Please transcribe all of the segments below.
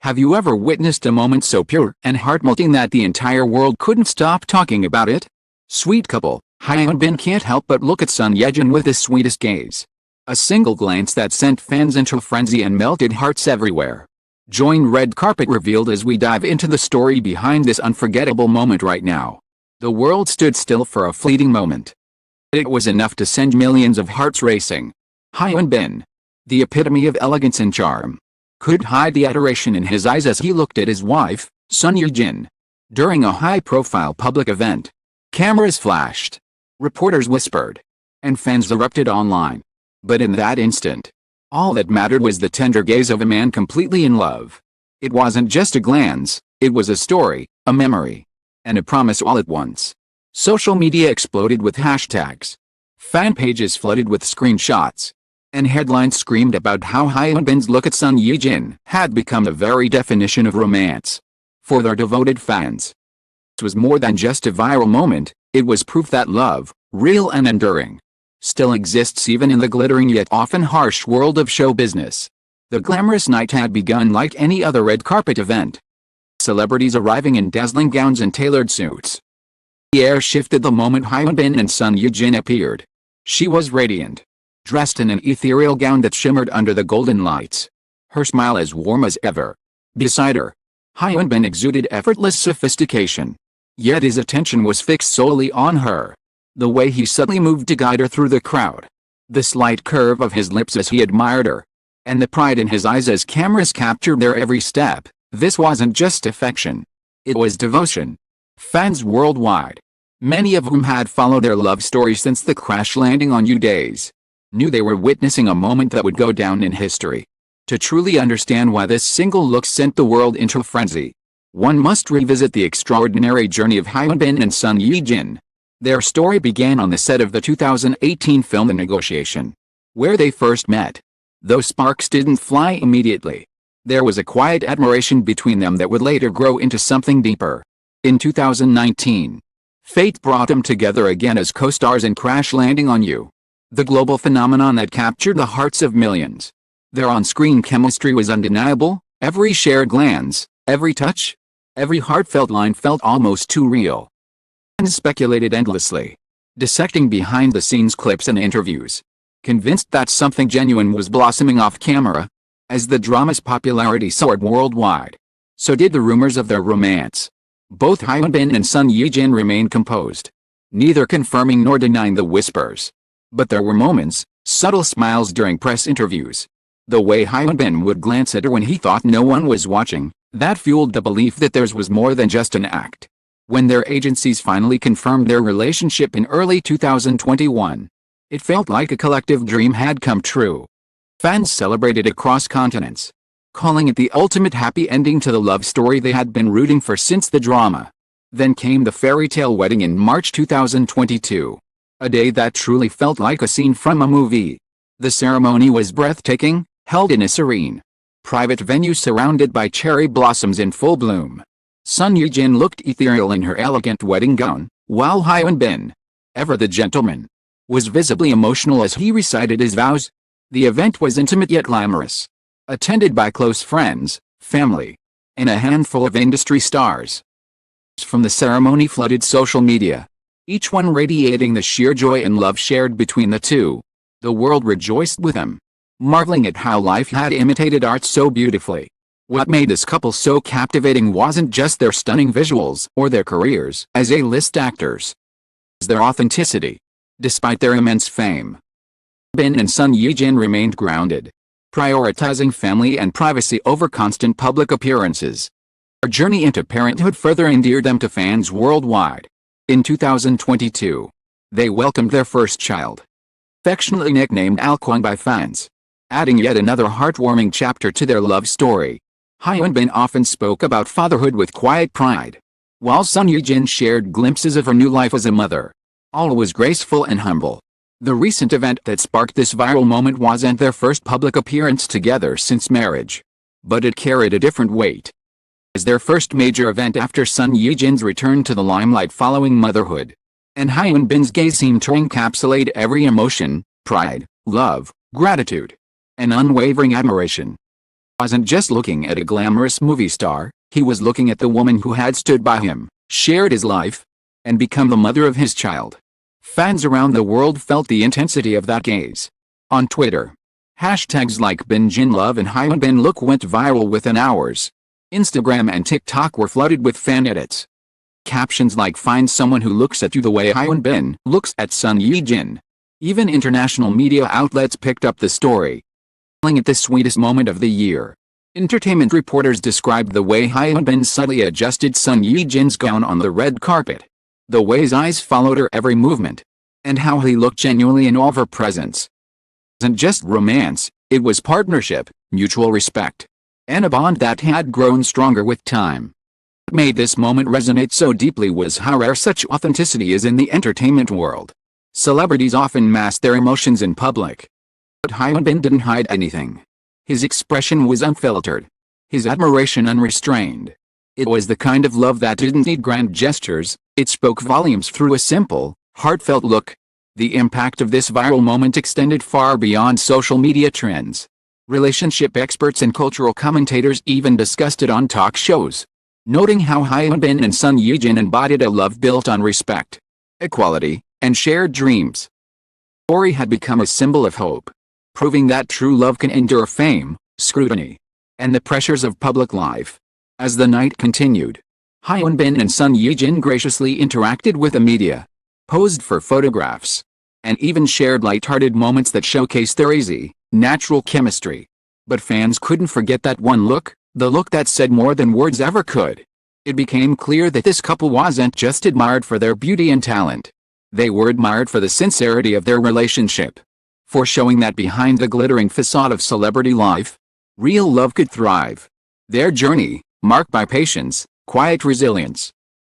Have you ever witnessed a moment so pure and heart-melting that the entire world couldn't stop talking about it? Sweet couple, Hyun Bin can't help but look at son Ye-jin with the sweetest gaze. A single glance that sent fans into a frenzy and melted hearts everywhere. Join Red Carpet Revealed as we dive into the story behind this unforgettable moment right now. The world stood still for a fleeting moment. It was enough to send millions of hearts racing. Hyun Bin, the epitome of elegance and charm, could hide the adoration in his eyes as he looked at his wife, Son Ye-jin. During a high-profile public event, cameras flashed, reporters whispered, and fans erupted online. But in that instant, all that mattered was the tender gaze of a man completely in love. It wasn't just a glance, it was a story, a memory, and a promise all at once. Social media exploded with hashtags. Fan pages flooded with screenshots, and headlines screamed about how Hyun Bin's look at Son Ye-jin had become the very definition of romance. For their devoted fans, it was more than just a viral moment, it was proof that love, real and enduring, still exists even in the glittering yet often harsh world of show business. The glamorous night had begun like any other red carpet event. Celebrities arriving in dazzling gowns and tailored suits. The air shifted the moment Hyun Bin and Son Ye-jin appeared. She was radiant, dressed in an ethereal gown that shimmered under the golden lights. Her smile as warm as ever. Beside her, Hyun Bin exuded effortless sophistication. Yet his attention was fixed solely on her. The way he subtly moved to guide her through the crowd. The slight curve of his lips as he admired her. And the pride in his eyes as cameras captured their every step. This wasn't just affection. It was devotion. Fans worldwide, many of whom had followed their love story since the crash landing on You days, knew they were witnessing a moment that would go down in history. To truly understand why this single look sent the world into a frenzy, one must revisit the extraordinary journey of Hyun Bin and Son Ye-jin. Their story began on the set of the 2018 film The Negotiation, where they first met. Though sparks didn't fly immediately, there was a quiet admiration between them that would later grow into something deeper. In 2019, fate brought them together again as co-stars in Crash Landing on You, the global phenomenon that captured the hearts of millions. Their on-screen chemistry was undeniable. Every shared glance, every touch, every heartfelt line felt almost too real. Fans speculated endlessly, dissecting behind-the-scenes clips and interviews, convinced that something genuine was blossoming off camera. As the drama's popularity soared worldwide, so did the rumors of their romance. Both Hyun Bin and Son Ye-jin remained composed, neither confirming nor denying the whispers. But there were moments, subtle smiles during press interviews. The way Hyun Bin would glance at her when he thought no one was watching, that fueled the belief that theirs was more than just an act. When their agencies finally confirmed their relationship in early 2021, it felt like a collective dream had come true. Fans celebrated across continents, calling it the ultimate happy ending to the love story they had been rooting for since the drama. Then came the fairy tale wedding in March 2022. A day that truly felt like a scene from a movie. The ceremony was breathtaking, held in a serene, private venue surrounded by cherry blossoms in full bloom. Son Ye-jin looked ethereal in her elegant wedding gown, while Hyun Bin, ever the gentleman, was visibly emotional as he recited his vows. The event was intimate yet glamorous, attended by close friends, family, and a handful of industry stars. From the ceremony flooded social media, each one radiating the sheer joy and love shared between the two. The world rejoiced with them, marveling at how life had imitated art so beautifully. What made this couple so captivating wasn't just their stunning visuals or their careers as A-list actors. It was their authenticity. Despite their immense fame, Bin and Son Ye-jin remained grounded, prioritizing family and privacy over constant public appearances. Their journey into parenthood further endeared them to fans worldwide. In 2022, they welcomed their first child, affectionately nicknamed Alkwang by fans, adding yet another heartwarming chapter to their love story. Hyun Bin often spoke about fatherhood with quiet pride, while Son Ye-jin shared glimpses of her new life as a mother. All was graceful and humble. The recent event that sparked this viral moment wasn't their first public appearance together since marriage, but it carried a different weight. As their first major event after Son Ye-jin's return to the limelight following motherhood, and Hyun Bin's gaze seemed to encapsulate every emotion: pride, love, gratitude, and unwavering admiration. Wasn't just looking at a glamorous movie star, he was looking at the woman who had stood by him, shared his life, and become the mother of his child. Fans around the world felt the intensity of that gaze. On Twitter, hashtags like Ye-jin love and Hyun bin look went viral within hours. Instagram and TikTok were flooded with fan edits. Captions like find someone who looks at you the way Hyun bin looks at son Ye-jin. Even international media outlets picked up the story, calling it the sweetest moment of the year. Entertainment reporters described the way Hyun bin subtly adjusted son Ye-jin's gown on the red carpet, the way his eyes followed her every movement, and how he looked genuinely in all of her presence. It wasn't just romance, it was partnership, mutual respect, and a bond that had grown stronger with time. What made this moment resonate so deeply was how rare such authenticity is in the entertainment world. Celebrities often mask their emotions in public, but Hyun bin didn't hide anything. His expression was unfiltered, his admiration unrestrained. It was the kind of love that didn't need grand gestures, it spoke volumes through a simple, heartfelt look. The impact of this viral moment extended far beyond social media trends. Relationship experts and cultural commentators even discussed it on talk shows, noting how Hyun bin and son Ye-jin embodied a love built on respect, equality, and shared dreams. The story had become a symbol of hope, proving that true love can endure fame, scrutiny, and the pressures of public life. As the night continued, Hyun bin and son Ye-jin graciously interacted with the media, posed for photographs, and even shared light-hearted moments that showcased their easy, natural chemistry. But fans couldn't forget that one look, the look that said more than words ever could. It became clear that this couple wasn't just admired for their beauty and talent. They were admired for the sincerity of their relationship, for showing that behind the glittering facade of celebrity life, real love could thrive. Their journey, marked by patience, quiet resilience,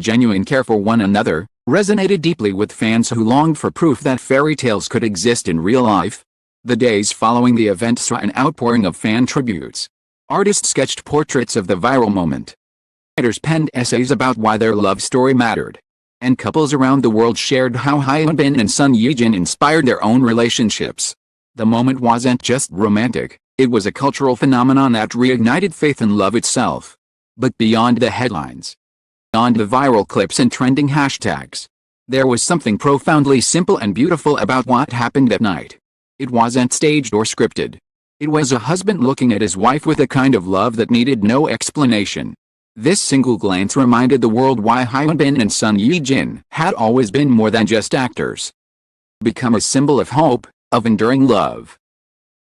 genuine care for one another, resonated deeply with fans who longed for proof that fairy tales could exist in real life. The days following the event saw an outpouring of fan tributes. Artists sketched portraits of the viral moment. Writers penned essays about why their love story mattered. And couples around the world shared how Hyun bin and son Ye-jin inspired their own relationships. The moment wasn't just romantic, it was a cultural phenomenon that reignited faith in love itself. But beyond the headlines, beyond the viral clips and trending hashtags, there was something profoundly simple and beautiful about what happened that night. It wasn't staged or scripted. It was a husband looking at his wife with a kind of love that needed no explanation. This single glance reminded the world why Hyun bin and son Ye-jin had always been more than just actors. Become a symbol of hope, of enduring love.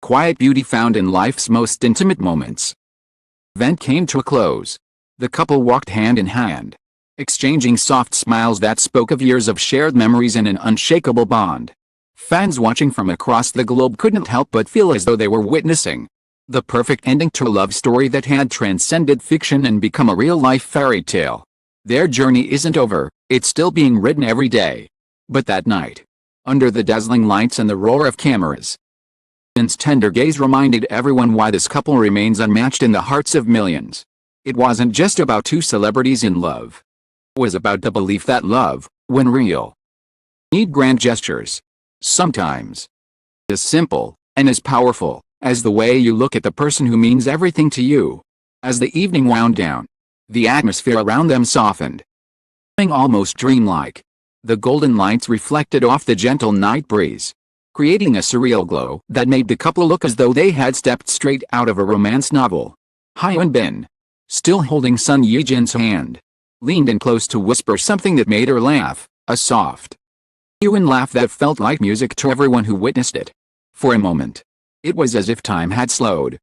Quiet beauty found in life's most intimate moments. The event came to a close. The couple walked hand in hand, exchanging soft smiles that spoke of years of shared memories and an unshakable bond. Fans watching from across the globe couldn't help but feel as though they were witnessing the perfect ending to a love story that had transcended fiction and become a real-life fairy tale. Their journey isn't over, it's still being written every day. But that night, under the dazzling lights and the roar of cameras, Hyun's tender gaze reminded everyone why this couple remains unmatched in the hearts of millions. It wasn't just about two celebrities in love. It was about the belief that love, when real, need grand gestures. Sometimes, as simple, and as powerful, as the way you look at the person who means everything to you. As the evening wound down, the atmosphere around them softened, becoming almost dreamlike. The golden lights reflected off the gentle night breeze, creating a surreal glow that made the couple look as though they had stepped straight out of a romance novel. Hyun bin, still holding son Ye-jin's hand, leaned in close to whisper something that made her laugh, a soft, genuine laugh that felt like music to everyone who witnessed it. For a moment, it was as if time had slowed,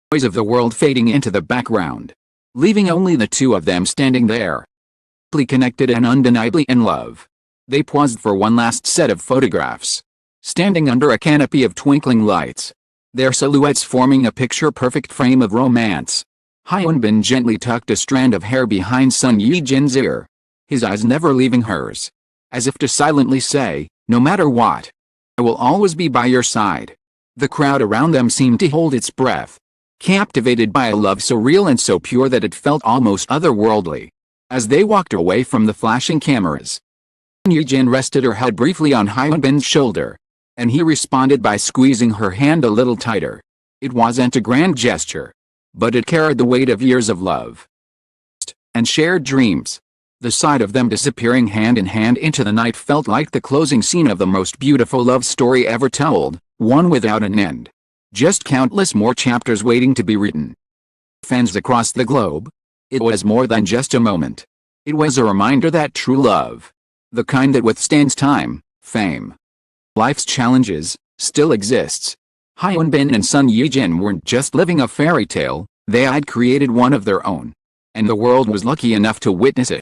the noise of the world fading into the background, leaving only the two of them standing there, deeply connected and undeniably in love. They paused for one last set of photographs, standing under a canopy of twinkling lights, their silhouettes forming a picture-perfect frame of romance. Hyun bin gently tucked a strand of hair behind son Ye-jin's ear, his eyes never leaving hers, as if to silently say, no matter what, I will always be by your side. The crowd around them seemed to hold its breath, captivated by a love so real and so pure that it felt almost otherworldly. As they walked away from the flashing cameras, Ye-jin rested her head briefly on Hyun bin's shoulder, and he responded by squeezing her hand a little tighter. It wasn't a grand gesture. but it carried the weight of years of love and shared dreams. The sight of them disappearing hand in hand into the night felt like the closing scene of the most beautiful love story ever told, one without an end. Just countless more chapters waiting to be written. Fans across the globe. It was more than just a moment. It was a reminder that true love, the kind that withstands time, fame, life's challenges, still exists. Hyun Bin and son Ye-jin weren't just living a fairy tale, they had created one of their own. And the world was lucky enough to witness it.